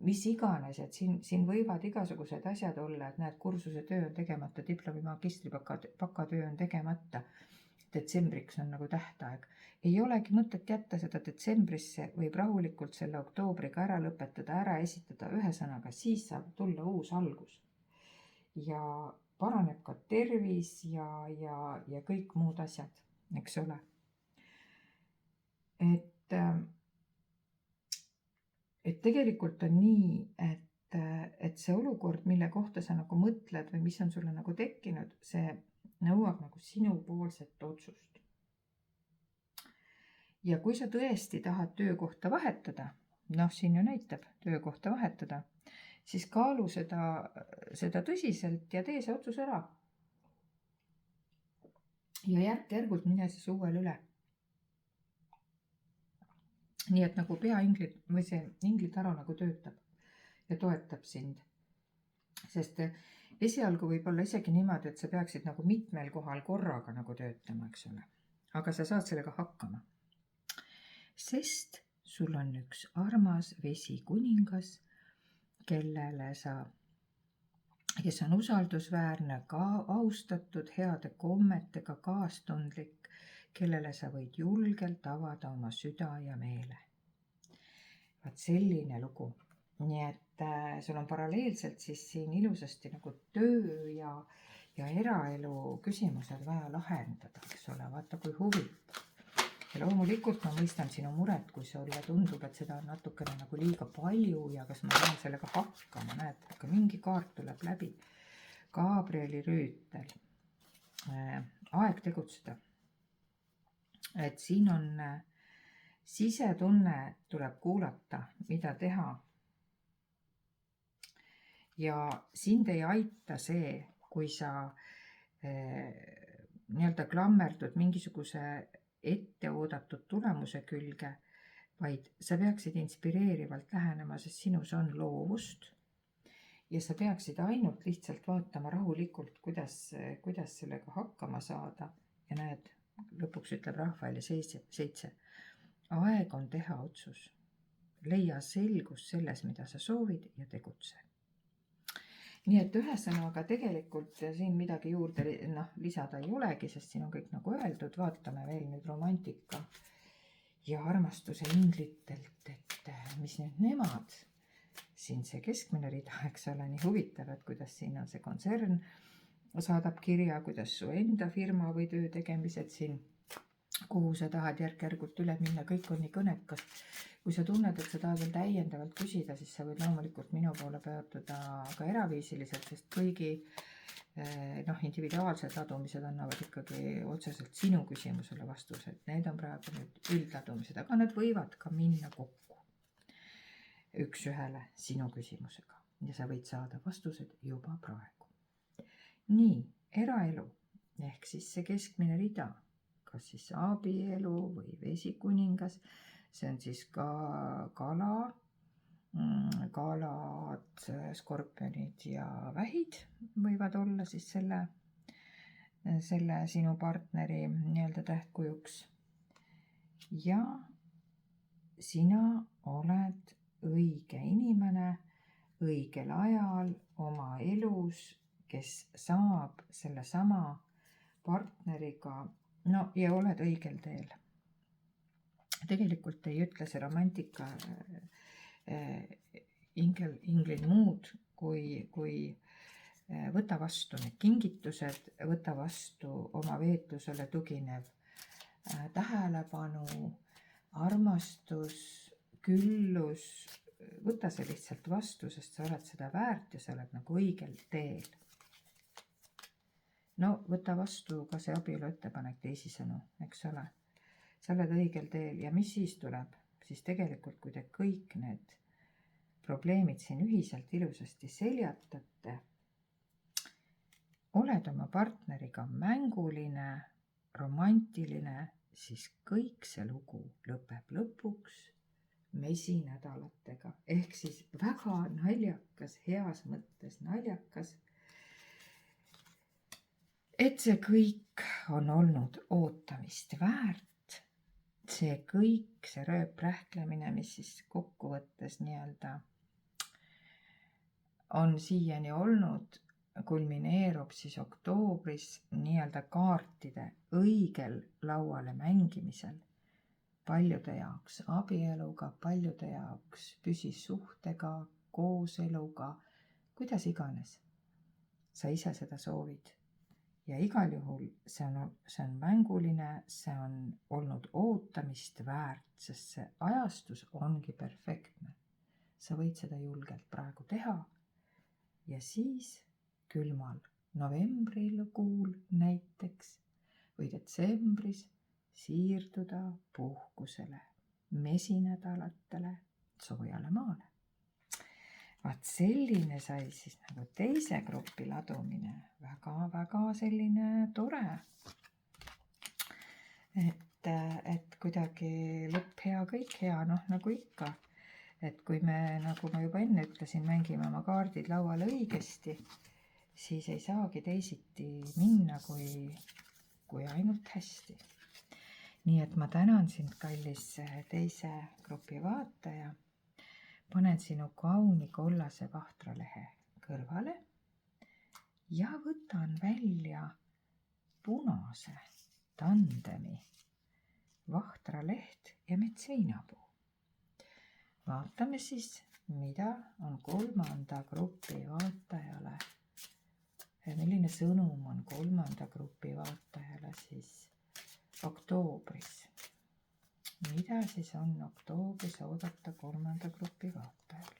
mis iganes, et siin võivad igasugused asjad olla, et näed, kursuse töö on tegemata, diplomi magistripakatöö on tegemata, detsembriks on nagu tähtaeg. Ei olegi mõtet jätta seda detsembrisse, võib rahulikult selle oktoobriga ära lõpetada, ära esitada, ühesõnaga, siis saab tulla uus algus. Ja paraneb ka tervis ja kõik muud asjad, eks ole. Et tegelikult on nii, et see olukord, mille kohta sa nagu mõtled või mis on sulle nagu tekkinud, see nõuab nagu sinupoolset otsust. Ja kui sa tõesti tahad töökohta vahetada, siin ju näitab töökohta vahetada, siis kaalu seda tõsiselt ja tee see otsus ära. Ja järk-järgult mine siis uuele üle. Nii et nagu peainglid või see inglitaru nagu töötab ja toetab sind. Sest esialgu võib olla isegi niimoodi, et sa peaksid nagu mitmel kohal korraga nagu töötama, eks ole. Aga sa saad sellega hakkama. Sest sul on üks armas vesikuningas, kes on usaldusväärne, ka austatud, heade kommetega, kaastundlik, kellele sa võid julgelt avada oma süda ja meele. Vaat selline lugu. Nii et sul on paralleelselt siis siin ilusasti nagu töö ja eraelu küsimused vaja lahendada, eks ole, vaata kui huvitav. Ja loomulikult ma mõistan sinu muret, kui sulle tundub, et seda on natukene nagu liiga palju ja kas ma saan sellega hakkama, näed, aga mingi kaart tuleb läbi. Gabrieli rüütel. Aeg tegutseda. Et siin on sisetunne, tuleb kuulata, mida teha. Ja sind ei aita see, kui sa nii-öelda klammerdud mingisuguse etteoodatud tulemuse külge, vaid sa peaksid inspireerivalt lähenema, sest sinus on loovust ja sa peaksid ainult lihtsalt vaatama rahulikult, kuidas sellega hakkama saada ja näed, lõpuks ütleb Rahvaeli 7. Aeg on teha otsus. Leia selgus selles, mida sa soovid ja tegutse. Nii et ühesõnaga tegelikult siin midagi juurde lisada ei olegi, sest siin on kõik nagu öeldud, vaatame veel nüüd romantika ja armastuse inglitelt, et mis nüüd nemad, siin see keskmine rida, eks ole, nii huvitav, et kuidas siin on see kontsern, saadab kirja, kuidas su enda firma või töö tegemised siin, kuhu sa tahad järk-järgult üle minna, kõik on nii kõnekas. Kui sa tunned, et sa tahad veel täiendavalt küsida, siis sa võid loomulikult minu poole pöörduda ka eraviisiliselt, sest kõigi individuaalsed ladumised annavad ikkagi otseselt sinu küsimusele vastused. Need on praegu nüüd üldladumised, aga need võivad ka minna kokku üks-ühele sinu küsimusega ja sa võid saada vastused juba praegu. Nii, eraelu ehk siis see keskmine rida, kas siis abielu või vesikuningas, see on siis ka kalad, skorpionid ja vähid võivad olla siis selle sinu partneri nii-öelda tähtkujuks. Ja sina oled õige inimene õigel ajal oma elus, kes saab selle sama partneriga, ja oled õigel teel. Tegelikult ei ütle see romantika inglid muud, kui võta vastu need kingitused, võta vastu oma veetlusele tuginev tähelepanu, armastus, küllus, võta see lihtsalt vastu, sest sa oled seda väärt ja sa oled nagu õigel teel. Võta vastu ka see abielu ettepanek teisisõnu, eks ole. Sa oled õigel teel ja mis siis tuleb? Siis tegelikult, kui te kõik need probleemid siin ühiselt ilusasti seljatate, oled oma partneriga mänguline, romantiline, siis kõik see lugu lõpeb lõpuks mesinädalatega. Ehk siis väga naljakas, heas mõttes naljakas, et see kõik on olnud ootamist väärt. See kõik, see rööprähklemine, mis siis kokkuvõttes nii-öelda on siiani olnud, kulmineerub siis oktoobris nii-öelda kaartide õigel lauale mängimisel. Paljude jaoks abieluga, paljude jaoks püsisuhtega, kooseluga, kuidas iganes sa ise seda soovid. Ja igal juhul see on mänguline, see on olnud ootamist väärt, sest see ajastus ongi perfektne. Sa võid seda julgelt praegu teha ja siis külmal novembrikuul näiteks või detsembris siirduda puhkusele, mesinädalatele, soojale maale. vaat selline sai siis nagu teise grupi ladumine, väga-väga selline tore. Et kuidagi lõpp hea, kõik hea, noh nagu ikka. Et kui me, nagu ma juba enne ütlesin, mängime oma kaardid lauale õigesti, siis ei saagi teisiti minna kui ainult hästi. Nii et ma tänan sind, kallis teise grupi vaataja. Panen sinu kauni kollase vahtralehe kõrvale ja võtan välja punase tandemi vahtraleht ja metseinapuu. Vaatame siis, mida on kolmanda grupi vaatajale. Milline sõnum on kolmanda grupi vaatajale siis oktoobris. Mida siis on oktoobris oodata kolmanda grupi vaatajal?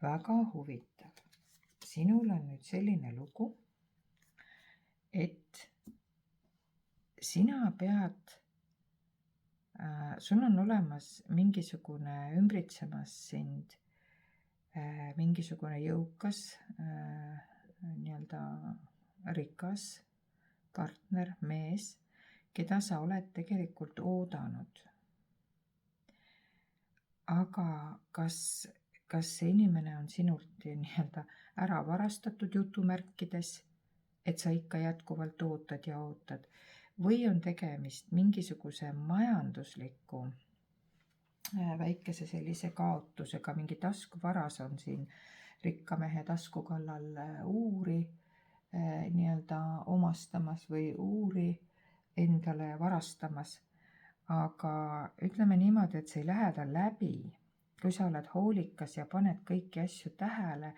Väga huvitav. Sinul on nüüd selline lugu, et sina pead, sul on olemas mingisugune ümbritsemas sind, mingisugune jõukas, nii-öelda rikas partner, mees, keda sa oled tegelikult oodanud. Aga kas see inimene on sinult nii-öelda ära varastatud jutumärkides, et sa ikka jätkuvalt ootad ja ootad, või on tegemist mingisuguse majandusliku väikese sellise kaotusega, mingi taskuvaras on siin rikka mehe tasku kallal uuri nii-öelda omastamas või uuri endale varastamas. Aga ütleme niimoodi, et see ei lähe tal läbi, kui sa oled hoolikas ja paned kõiki asju tähele,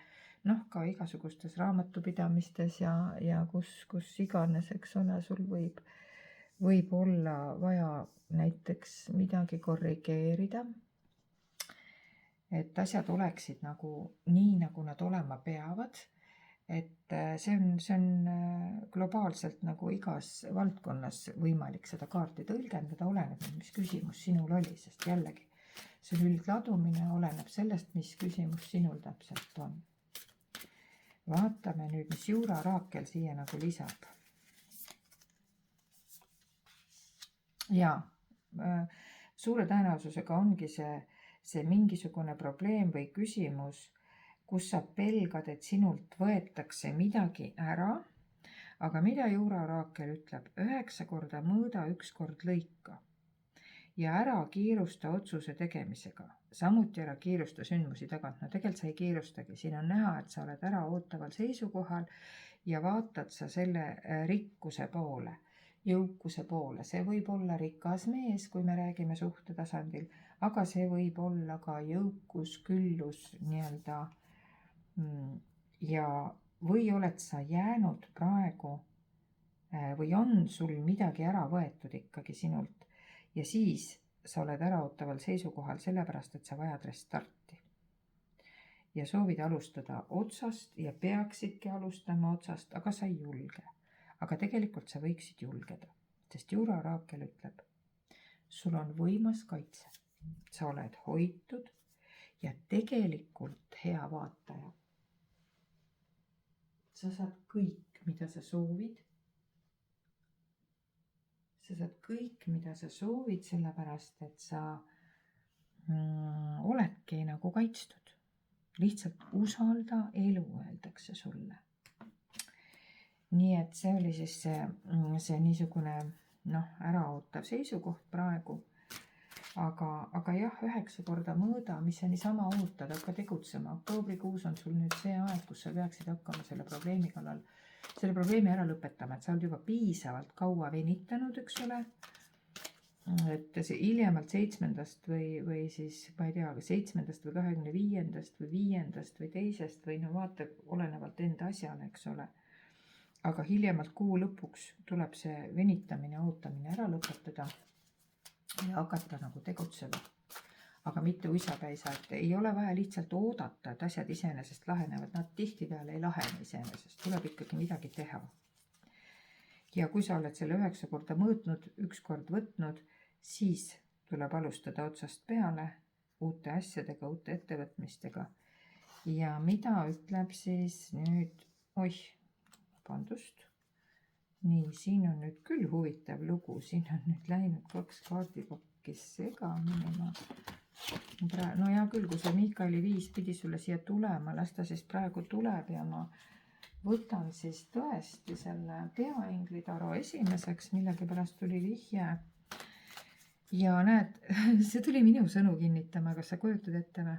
noh ka igasugustes raamatupidamistes ja kus iganes, eks ole, sul võib olla vaja näiteks midagi korrigeerida, et asjad oleksid nagu nii, nagu nad olema peavad, et see on globaalselt nagu igas valdkonnas võimalik seda kaarti tõlgendada, oleneb, mis küsimus sinul oli, sest jällegi see üldladumine oleneb sellest, mis küsimus sinul täpselt on. Vaatame nüüd, mis Juura Raakel siia nagu lisab. Ja suure tõenäosusega ongi see mingisugune probleem või küsimus, kus sa pelgad, et sinult võetakse midagi ära, aga mida Juura Raakel ütleb? 9 korda mõõda, 1 kord lõika. Ja ära kiirusta otsuse tegemisega, samuti ära kiirusta sündmusi tagant. No tegelikult sa ei kiirustagi, siin on näha, et sa oled ära ootaval seisukohal ja vaatad sa selle rikkuse poole, jõukuse poole. See võib olla rikas mees, kui me räägime suhte tasandil, aga see võib olla ka jõukus, küllus nii-öelda. Ja või oled sa jäänud praegu või on sul midagi ära võetud ikkagi sinult ja siis sa oled äraootaval seisukohal sellepärast, et sa vajad restarti. Ja soovid alustada otsast ja peaksidki alustama otsast, aga sa ei julge. Aga tegelikult sa võiksid julgeda, sest Juura Raakel ütleb, sul on võimas kaitse, sa oled hoitud ja tegelikult hea vaataja. Sa saad kõik, mida sa soovid. Sa saad kõik, mida sa soovid, sellepärast, et sa oledki nagu kaitstud. Lihtsalt usalda elu, öeldakse sulle. Nii et see oli siis see niisugune äraootav seisukoht praegu. Aga jah, 9 korda mõõda, mis sa niisama ootad, hakka tegutsema. Oktoobrikuus on sul nüüd see aeg, kus sa peaksid hakkama selle probleemi kallal, selle probleemi ära lõpetama, et sa oled juba piisavalt kaua venitanud, eks ole. Et see hiljemalt 7. või siis, ma ei tea, 7. või 25. või 5. või 2. või no vaata, olenevalt enda asjale, eks ole. Aga hiljemalt kuu lõpuks tuleb see venitamine, ootamine ära lõpetada ja hakata nagu tegutsema. Aga mitte uisapäisa, et ei ole vaja lihtsalt oodata, et asjad iseenesest lahenevad. Nad tihtipeale ei lahene iseenesest, tuleb ikkagi midagi teha. Ja kui sa oled selle 9 korda mõõtnud, 1 kord võtnud, siis tuleb alustada otsast peale uute asjadega, uute ettevõtmistega. Ja mida ütleb siis nüüd, vabandust. Nii, siin on nüüd küll huvitav lugu, siin on nüüd läinud 2 kaardipakki segamini. No hea küll, kui see Miikaeli 5 pidi sulle siia tulema, las ta siis praegu tuleb ja ma võtan siis tõesti selle peaingli taro esimeseks, millegipärast tuli vihje. Ja näed, see tuli minu sõnu kinnitama, kas sa kujutad ette või?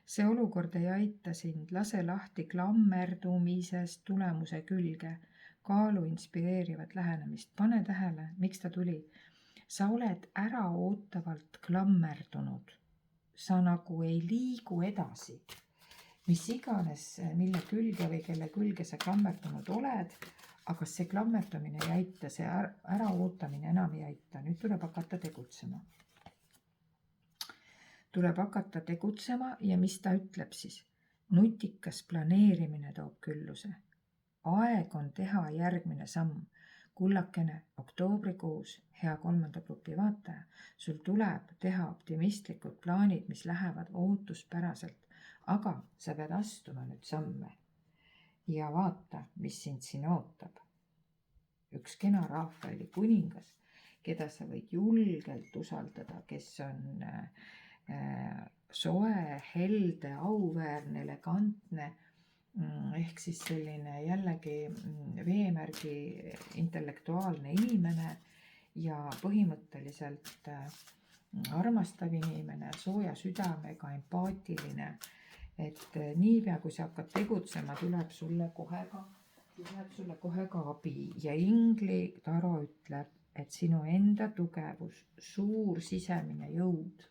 See olukord ei aita sind, lase lahti klammerdumisest tulemuse külge, kaalu inspireerivat lähenemist, pane tähele, miks ta tuli. Sa oled äraootavalt klammerdunud, sa nagu ei liigu edasi. Mis iganes, mille külge või kelle külge sa klammerdunud oled, aga see klammerdumine ei aita, see äraootamine enam ei aita. Nüüd tuleb hakata tegutsema. Tuleb hakata tegutsema ja mis ta ütleb siis? Nutikas planeerimine toob külluse. Aeg on teha järgmine samm. Kullakene, oktoobrikuus, hea 3. grupi vaataja, sul tuleb teha optimistlikud plaanid, mis lähevad ootuspäraselt. Aga sa pead astuma nüüd samme ja vaata, mis sind siin ootab. Üks kena Rafaeli kuningas, keda sa võid julgelt usaldada, kes on soe, helde, auväärne, elegantne, ehk siis selline jällegi veemärgi intellektuaalne inimene ja põhimõtteliselt armastav inimene, sooja südamega, empaatiline. Et niipea, kui sa hakkad tegutsema, tuleb sulle kohe ka abi ja ingli taro ütleb, et sinu enda tugevus, suur sisemine jõud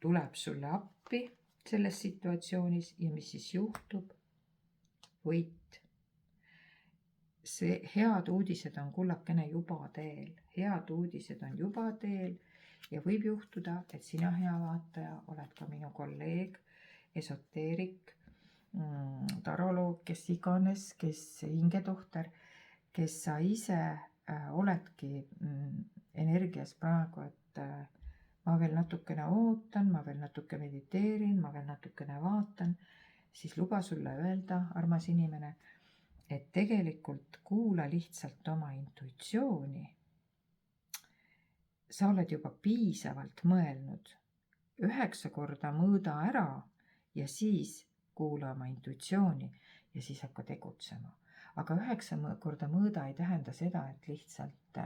tuleb sulle appi selles situatsioonis ja mis siis juhtub? Võit. See head uudised on kullakene juba teel, head uudised on juba teel ja võib juhtuda, et sina, hea vaataja, oled ka minu kolleeg, esoteerik, taroloog, kes iganes, kes hingetohter, kes sa ise oledki energias praegu, et ma veel natukene ootan, ma veel natuke mediteerin, ma veel natukene vaatan, siis luba sulle öelda, armas inimene, et tegelikult kuula lihtsalt oma intuitsiooni. Sa oled juba piisavalt mõelnud, 9 korda mõõda ära ja siis kuula oma intuitsiooni ja siis hakka tegutsema. Aga 9 korda mõõda ei tähenda seda, et lihtsalt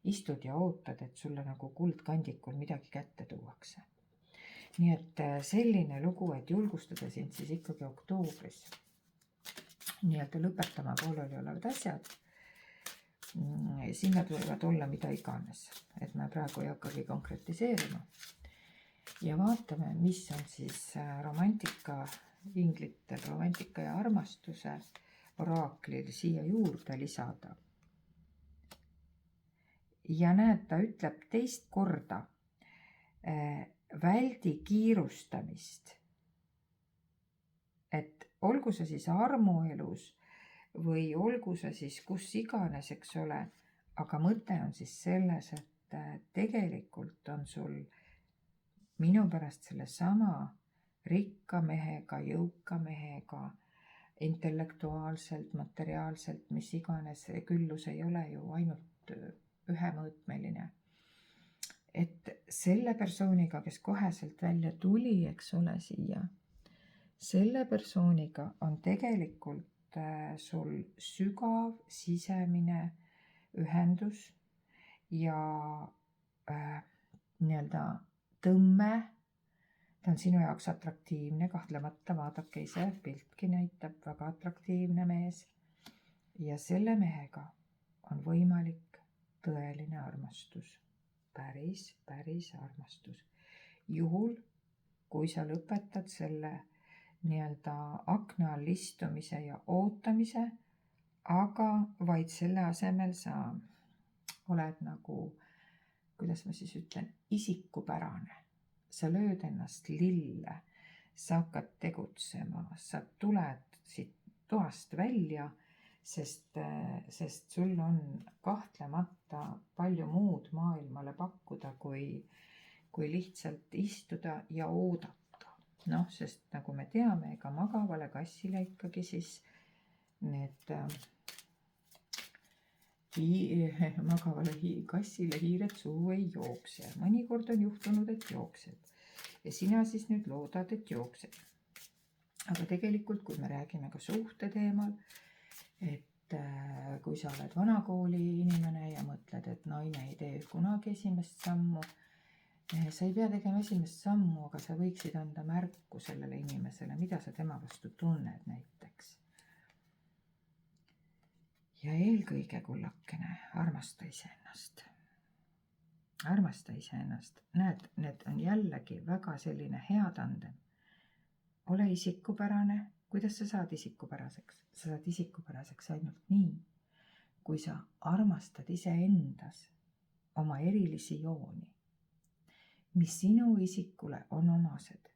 istud ja ootad, et sulle nagu kuldkandikul midagi kätte tuuakse. Nii et selline lugu, et julgustada sind siis ikkagi oktoobris. Nii-öelda lõpetama pooleli olevad asjad. Sinna tulevad olla mida iganes, et me praegu ei hakkagi konkretiseerima. Ja vaatame, mis on siis romantika inglitel, romantika ja armastuse oraaklil siia juurde lisada. Ja näed, ta ütleb 2 korda, väldi kiirustamist. Et olgu see siis armuelus või olgu see siis kus iganes, eks ole, aga mõte on siis selles, et tegelikult on sul minu pärast selle sama rikka mehega, jõuka mehega, intellektuaalselt, materiaalselt, mis iganes, küllus ei ole ju ainult ühemõõtmeline. Et selle persooniga, kes koheselt välja tuli, eks ole, siia, selle persooniga on tegelikult sul sügav sisemine ühendus ja nii-öelda tõmme, ta on sinu jaoks atraktiivne, kahtlemata, vaadake ise, piltki näitab, väga atraktiivne mees. Ja selle mehega on võimalik tõeline armastus, päris armastus. Juhul, kui sa lõpetad selle nii-öelda akna all istumise ja ootamise, aga vaid selle asemel sa oled nagu, kuidas ma siis ütlen, isikupärane. Sa lööd ennast lille, sa hakkad tegutsema, sa tuled siit toast välja sest sul on kahtlemata palju muud maailmale pakkuda, kui lihtsalt istuda ja oodata. Noh, sest nagu me teame, ega magavale kassile ikkagi siis need magavale kassile hiired suhu ei jookse. Mõnikord on juhtunud, et jookseb. Ja sina siis nüüd loodad, et jookseb. Aga tegelikult, kui me räägime ka suhte teemal, et kui sa oled vanakooli inimene ja mõtled, et naine ei tee kunagi esimest sammu, sa ei pea tegema esimest sammu, aga sa võiksid anda märku sellele inimesele, mida sa tema vastu tunned näiteks. Ja eelkõige, kullakene, armasta iseennast. Armasta iseennast. Näed, need on jällegi väga selline hea tandem. Ole isikupärane. Kuidas sa saad isikupäraseks? Sa saad isikupäraseks ainult nii, kui sa armastad iseendas oma erilisi jooni, mis sinu isikule on omased.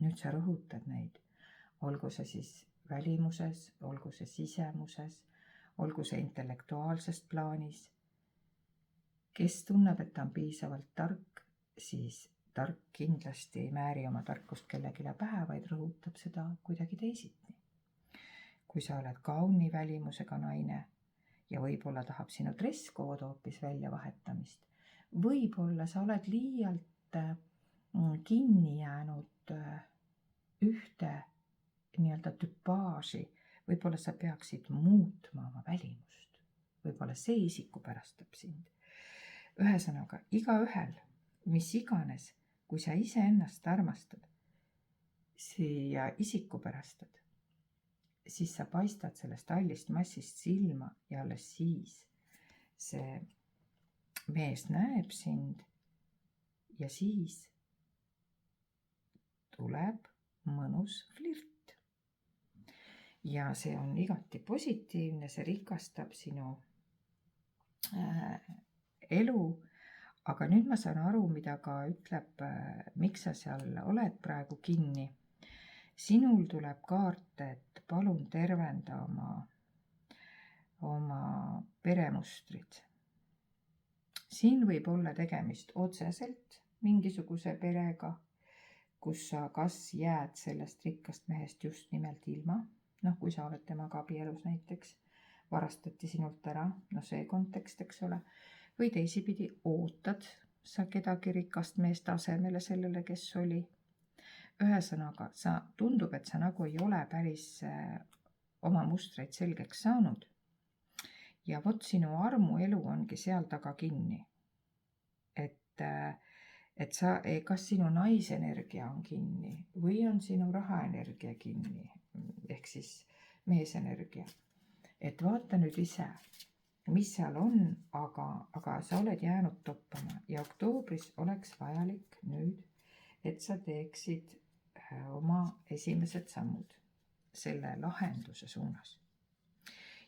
Nüüd sa rõhutad neid. Olgu see siis välimuses, olgu see sisemuses, olgu see intellektuaalsest plaanis. Kes tunneb, et ta on piisavalt tark, siis tark kindlasti ei määri oma tarkust kellegile pähe, vaid rõhutab seda kuidagi teisiti. Kui sa oled kauni välimusega naine ja võib-olla tahab sinu dress-kood hoopis välja vahetamist, võib-olla sa oled liialt kinni jäänud ühte nii-öelda tüpaaži, võib-olla sa peaksid muutma oma välimust, võib-olla see isikupärastab sind. Ühesõnaga, igaühel, mis iganes, kui sa iseennast armastad ja isikupärastad, siis sa paistad sellest hallist massist silma ja alles siis see mees näeb sind ja siis tuleb mõnus flirt. Ja see on igati positiivne, see rikastab sinu elu, aga nüüd ma saan aru, mida ka ütleb, miks sa seal oled praegu kinni. Sinul tuleb kaarte, et palun tervenda oma peremustrid. Siin võib olla tegemist otseselt mingisuguse perega, kus sa kas jääd sellest rikkast mehest just nimelt ilma, kui sa oled temaga abielus näiteks, varastati sinult ära, see kontekst, eks ole, või teisipidi ootad sa kedagi rikast meest asemele sellele, kes oli. Ühesõnaga, tundub, et sa nagu ei ole päris oma mustreid selgeks saanud. Ja vot sinu armuelu ongi seal taga kinni. Et kas sinu naisenergia on kinni või on sinu rahaenergia kinni, ehk siis meesenergia. Et vaata nüüd ise, mis seal on, aga sa oled jäänud toppama ja oktoobris oleks vajalik nüüd, et sa teeksid oma esimesed sammud selle lahenduse suunas.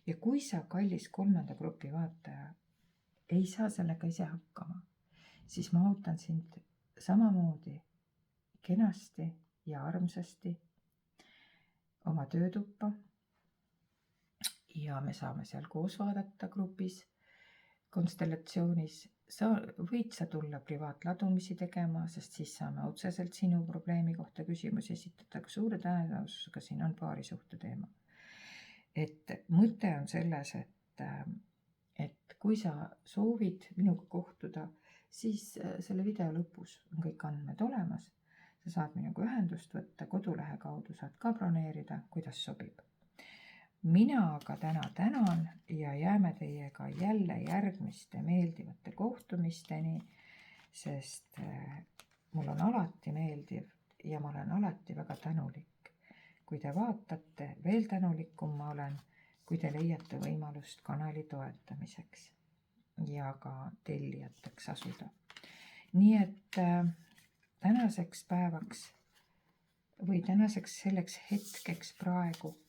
Ja kui sa, kallis 3. grupi vaataja, ei saa sellega ise hakkama, siis ma ootan sind samamoodi kenasti ja armsasti oma töötuppa ja me saame seal koos vaadata grupis, konstellatsioonis. Võid sa tulla privaatladumisi tegema, sest siis saame otseselt sinu probleemi kohta küsimusi esitada, aga suure tõenäosusega siin on paarisuhte teema. Et mõte on selles, et kui sa soovid minuga kohtuda, siis selle video lõpus on kõik andmed olemas. Sa saad minuga ühendust võtta, kodulehe kaudu saad ka broneerida, kuidas sobib. Mina aga tänan ja jääme teiega jälle järgmiste meeldivate kohtumisteni, sest mul on alati meeldiv ja ma olen alati väga tänulik. Kui te vaatate, veel tänulikum ma olen, kui te leiate võimalust kanali toetamiseks ja ka tellijateks asuda. Nii et tänaseks päevaks või tänaseks selleks hetkeks praegu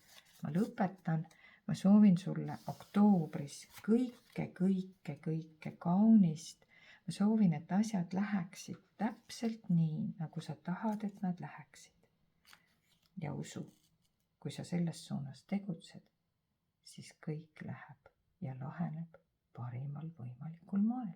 ma lõpetan, ma soovin sulle oktoobris kõike kaunist. Ma soovin, et asjad läheksid täpselt nii, nagu sa tahad, et nad läheksid. Ja usu, kui sa selles suunas tegutsed, siis kõik läheb ja laheneb parimal võimalikul moel.